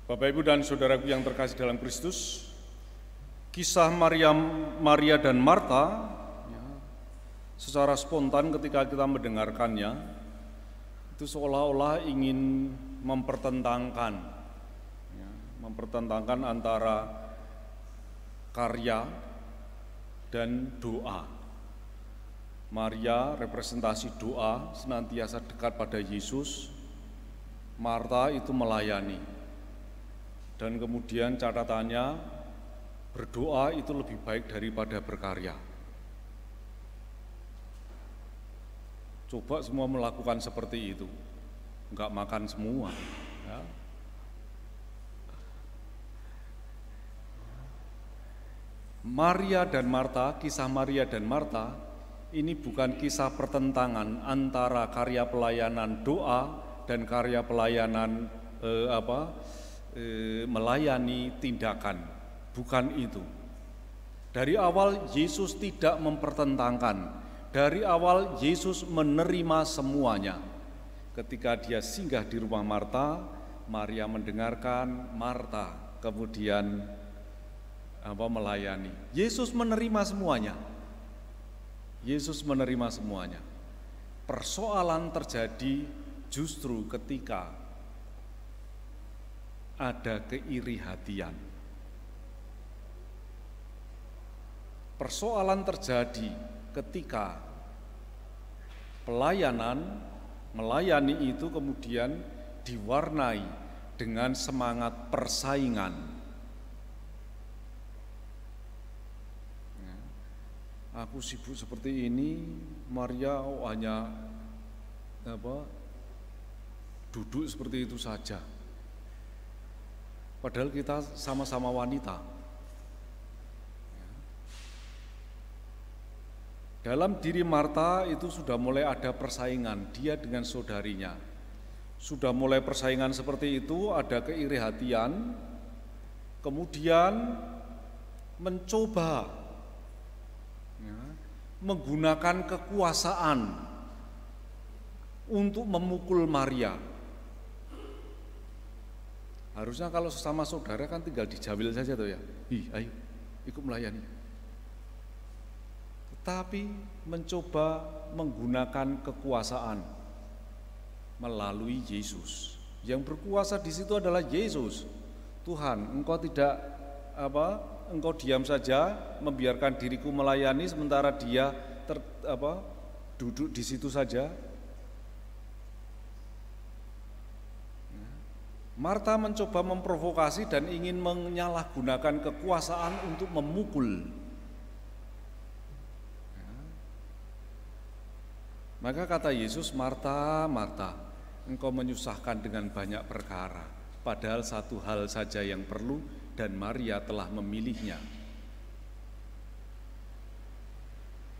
Bapak, Ibu, dan saudaraku yang terkasih dalam Kristus, kisah Maria dan Marta, secara spontan ketika kita mendengarkannya, itu seolah-olah ingin mempertentangkan antara karya dan doa. Maria representasi doa, senantiasa dekat pada Yesus. Marta itu melayani. Dan kemudian catatannya, berdoa itu lebih baik daripada berkarya. Coba semua melakukan seperti itu, enggak makan semua. Ya. Maria dan Marta, kisah Maria dan Marta, ini bukan kisah pertentangan antara karya pelayanan doa dan karya pelayanan melayani tindakan, bukan itu. Dari awal Yesus tidak mempertentangkan, dari awal Yesus menerima semuanya. Ketika dia singgah di rumah Marta, Maria mendengarkan, Marta kemudian melayani. Yesus menerima semuanya. Yesus menerima semuanya. Persoalan terjadi justru ketika ada keiri hatian. Persoalan terjadi ketika melayani itu kemudian diwarnai dengan semangat persaingan. Aku sibuk seperti ini, Maria hanya duduk seperti itu saja. Padahal kita sama-sama wanita. Dalam diri Marta itu sudah mulai ada persaingan, dia dengan saudarinya. Sudah mulai persaingan seperti itu, ada keiri hatian, kemudian mencoba menggunakan kekuasaan untuk memukul Maria. Harusnya kalau sesama saudara kan tinggal dijawil saja tuh ya. Ayo ikut melayani. Tetapi mencoba menggunakan kekuasaan melalui Yesus. Yang berkuasa di situ adalah Yesus. Tuhan, Engkau tidak Engkau diam saja membiarkan diriku melayani sementara dia duduk di situ saja. Marta mencoba memprovokasi dan ingin menyalahgunakan kekuasaan untuk memukul. Maka kata Yesus, Marta, Marta, engkau menyusahkan dengan banyak perkara, padahal satu hal saja yang perlu dan Maria telah memilihnya.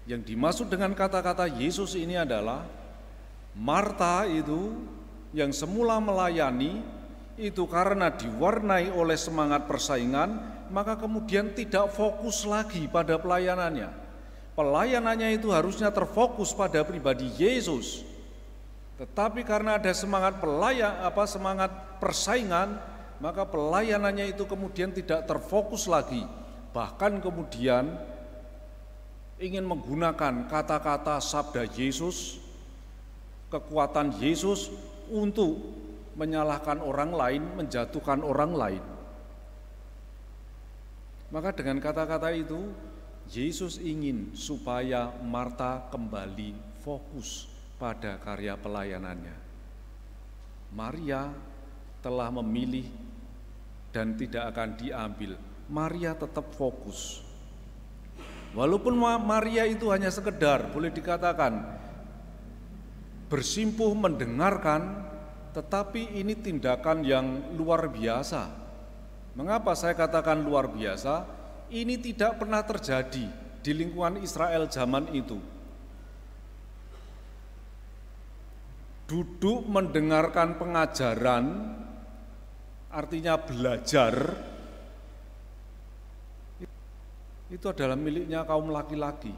Yang dimaksud dengan kata-kata Yesus ini adalah Marta itu yang semula melayani, itu karena diwarnai oleh semangat persaingan, maka kemudian tidak fokus lagi pada pelayanannya. Pelayanannya itu harusnya terfokus pada pribadi Yesus. Tetapi karena ada semangat semangat persaingan, maka pelayanannya itu kemudian tidak terfokus lagi. Bahkan kemudian ingin menggunakan kata-kata sabda Yesus, kekuatan Yesus untuk menyalahkan orang lain, menjatuhkan orang lain. Maka dengan kata-kata itu, Yesus ingin supaya Marta kembali fokus pada karya pelayanannya. Maria telah memilih dan tidak akan diambil. Maria tetap fokus. Walaupun Maria itu hanya sekedar, boleh dikatakan, bersimpuh mendengarkan, tetapi ini tindakan yang luar biasa. Mengapa saya katakan luar biasa? Ini tidak pernah terjadi di lingkungan Israel zaman itu. Duduk mendengarkan pengajaran, artinya belajar, itu adalah miliknya kaum laki-laki.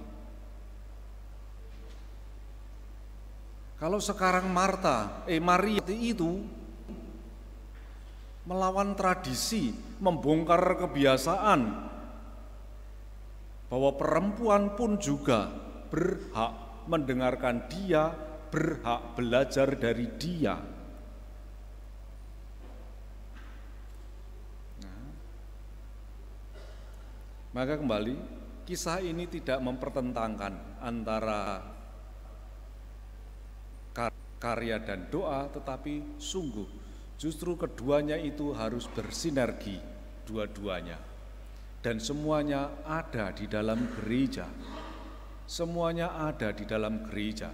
Kalau sekarang Maria itu melawan tradisi, membongkar kebiasaan bahwa perempuan pun juga berhak mendengarkan dia, berhak belajar dari dia. Maka kembali, kisah ini tidak mempertentangkan antara karya dan doa, tetapi sungguh justru keduanya itu harus bersinergi, dua-duanya. Dan semuanya ada di dalam gereja. Semuanya ada di dalam gereja.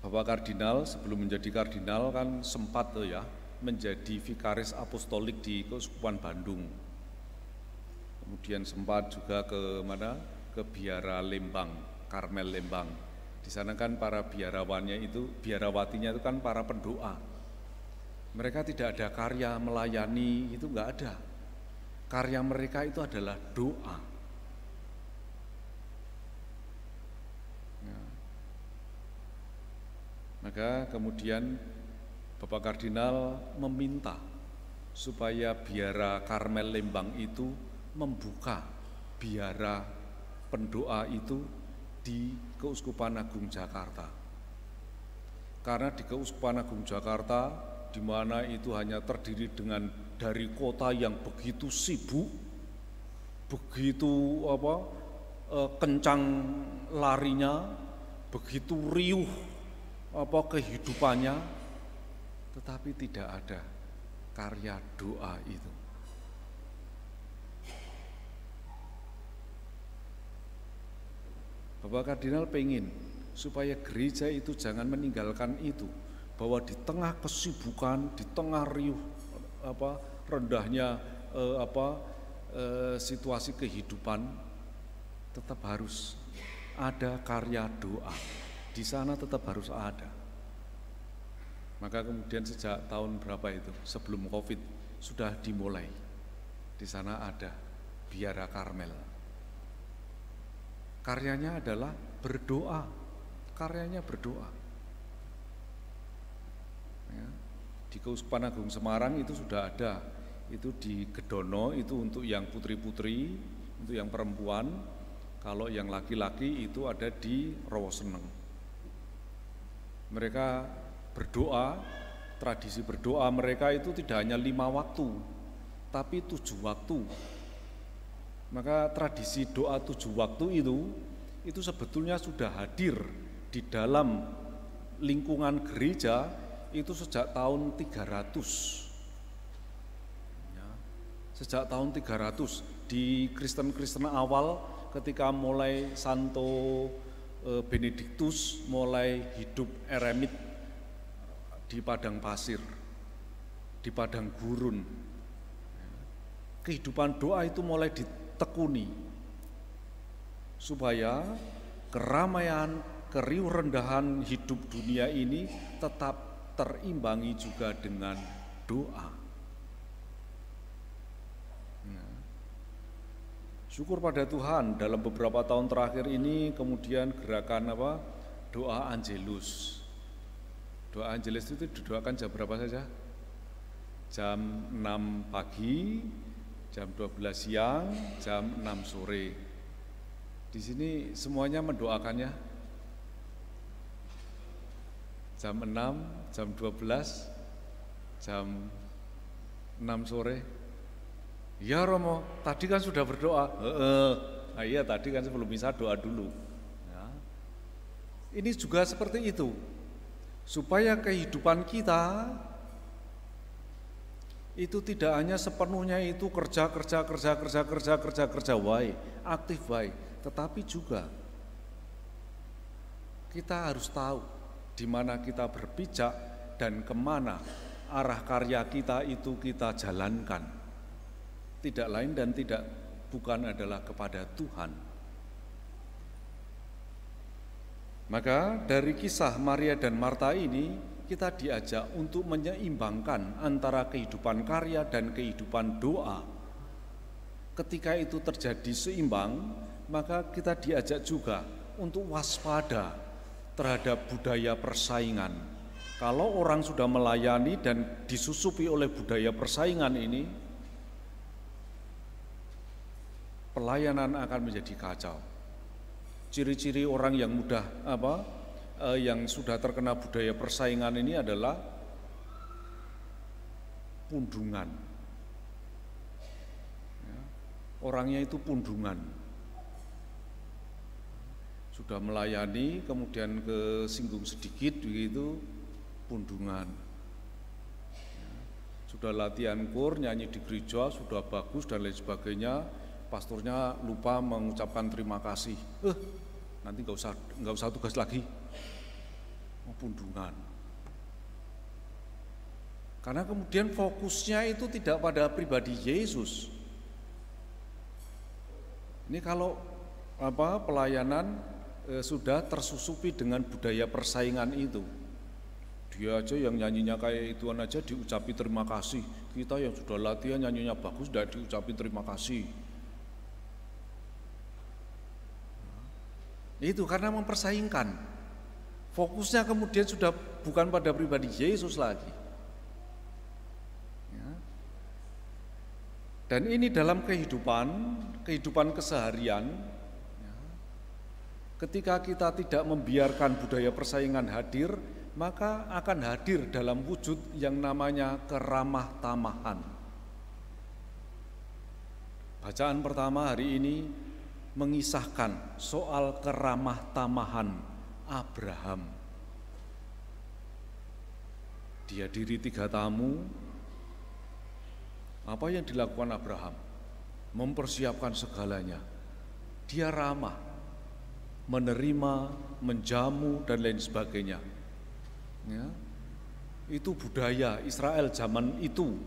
Bapak Kardinal sebelum menjadi kardinal kan sempat menjadi vikaris apostolik di Keuskupan Bandung. Kemudian sempat juga ke Biara Lembang, Karmel Lembang. Di sana kan para biarawatinya itu kan para pendoa. Mereka tidak ada karya melayani, itu enggak ada. Karya mereka itu adalah doa. Maka kemudian Bapak Kardinal meminta supaya biara Karmel Lembang itu membuka biara pendoa itu di Keuskupan Agung Jakarta. Karena di Keuskupan Agung Jakarta, di mana itu hanya terdiri dari kota yang begitu sibuk, begitu kencang larinya, begitu riuh kehidupannya, tetapi tidak ada karya doa itu. Bapak Kardinal pengen supaya gereja itu jangan meninggalkan itu, bahwa di tengah kesibukan, di tengah riuh rendahnya situasi kehidupan, tetap harus ada karya doa. Di sana tetap harus ada. Maka kemudian sejak tahun berapa itu, sebelum Covid, sudah dimulai. Di sana ada Biara Karmel. Karyanya adalah berdoa. Karyanya berdoa. Ya. Di Keuskupan Agung Semarang itu sudah ada. Itu di Gedono, itu untuk yang putri-putri, untuk yang perempuan. Kalau yang laki-laki itu ada di Rowoseneng. Mereka berdoa, tradisi berdoa mereka itu tidak hanya 5 waktu, tapi 7 waktu. Maka tradisi doa 7 waktu itu sebetulnya sudah hadir di dalam lingkungan gereja itu sejak tahun 300. Ya, sejak tahun 300 di Kristen-Kristen awal ketika mulai Santo Benediktus mulai hidup eremit di padang pasir, di padang gurun. Kehidupan doa itu mulai ditekuni supaya keramaian, keriuh rendahan hidup dunia ini tetap terimbangi juga dengan doa. Syukur pada Tuhan, dalam beberapa tahun terakhir ini kemudian gerakan doa Angelus. Doa Angelus itu didoakan jam berapa saja? Jam 6 pagi, jam 12 siang, jam 6 sore. Di sini semuanya mendoakannya. Jam 6, jam 12, jam 6 sore. Ya Romo, tadi kan sudah berdoa. Nah, iya tadi kan sebelum misa doa dulu. Ya. Ini juga seperti itu. Supaya kehidupan kita itu tidak hanya sepenuhnya itu kerja aktif wae, tetapi juga kita harus tahu di mana kita berpijak dan kemana arah karya kita itu kita jalankan. Tidak lain dan bukan adalah kepada Tuhan. Maka dari kisah Maria dan Marta ini kita diajak untuk menyeimbangkan antara kehidupan karya dan kehidupan doa. Ketika itu terjadi seimbang, maka kita diajak juga untuk waspada terhadap budaya persaingan, Kalau orang sudah melayani dan disusupi oleh budaya persaingan ini, pelayanan akan menjadi kacau. Ciri-ciri orang yang yang sudah terkena budaya persaingan ini adalah pundungan. Ya, orangnya itu pundungan. Sudah melayani, kemudian kesinggung sedikit begitu, pundungan. Ya, sudah latihan kur, nyanyi di gereja, sudah bagus dan lain sebagainya, pastornya lupa mengucapkan terima kasih. Nanti nggak usah tugas lagi. Pundungan. Karena kemudian fokusnya itu tidak pada pribadi Yesus. Ini kalau pelayanan sudah tersusupi dengan budaya persaingan itu. Dia aja yang nyanyinya kayak ituan aja diucapi terima kasih. Kita yang sudah latihan nyanyinya bagus tidak diucapi terima kasih. Itu karena mempersaingkan. Fokusnya kemudian sudah bukan pada pribadi Yesus lagi. Ya. Dan ini dalam kehidupan keseharian, ya, ketika kita tidak membiarkan budaya persaingan hadir, maka akan hadir dalam wujud yang namanya keramah tamahan. Bacaan pertama hari ini mengisahkan soal keramah tamahan Abraham. Dihadiri 3 tamu. Apa yang dilakukan Abraham? Mempersiapkan segalanya. Dia ramah, menerima, menjamu dan lain sebagainya. Ya. Itu budaya Israel zaman itu.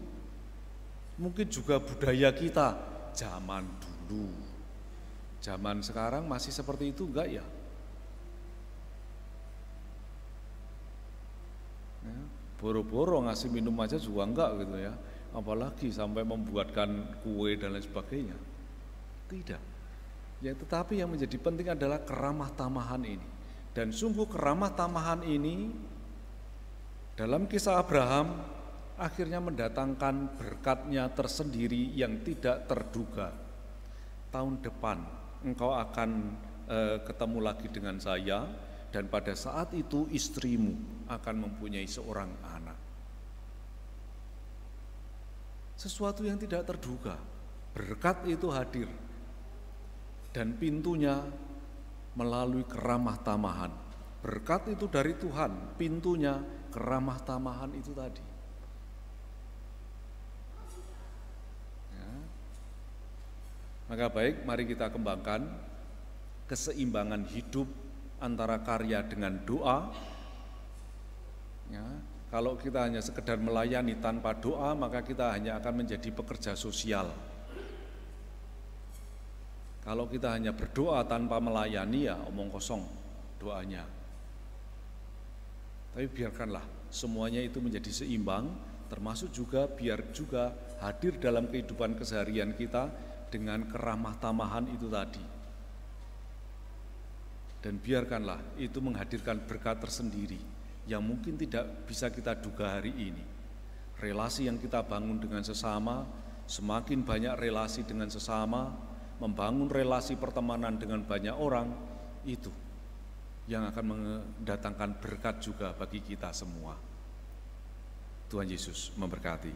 Mungkin juga budaya kita zaman dulu. Zaman sekarang masih seperti itu enggak ya? Boro-boro ngasih minum aja juga enggak gitu ya, apalagi sampai membuatkan kue dan lain sebagainya. Tidak. Ya, tetapi yang menjadi penting adalah keramah tamahan ini. Dan sungguh keramah tamahan ini dalam kisah Abraham akhirnya mendatangkan berkatnya tersendiri yang tidak terduga. Tahun depan engkau akan ketemu lagi dengan saya, dan pada saat itu istrimu akan mempunyai seorang anak. Sesuatu yang tidak terduga, berkat itu hadir. Dan pintunya melalui keramah tamahan. Berkat itu dari Tuhan, pintunya keramah tamahan itu tadi. Ya. Maka baik, mari kita kembangkan keseimbangan hidup antara karya dengan doa. Ya, kalau kita hanya sekedar melayani tanpa doa, maka kita hanya akan menjadi pekerja sosial. Kalau kita hanya berdoa tanpa melayani, ya omong kosong doanya. Tapi biarkanlah semuanya itu menjadi seimbang, termasuk juga biar juga hadir dalam kehidupan keseharian kita dengan keramah tamahan itu tadi. Dan biarkanlah itu menghadirkan berkat tersendiri yang mungkin tidak bisa kita duga hari ini. Relasi yang kita bangun dengan sesama, semakin banyak relasi dengan sesama, membangun relasi pertemanan dengan banyak orang, itu yang akan mendatangkan berkat juga bagi kita semua. Tuhan Yesus memberkati.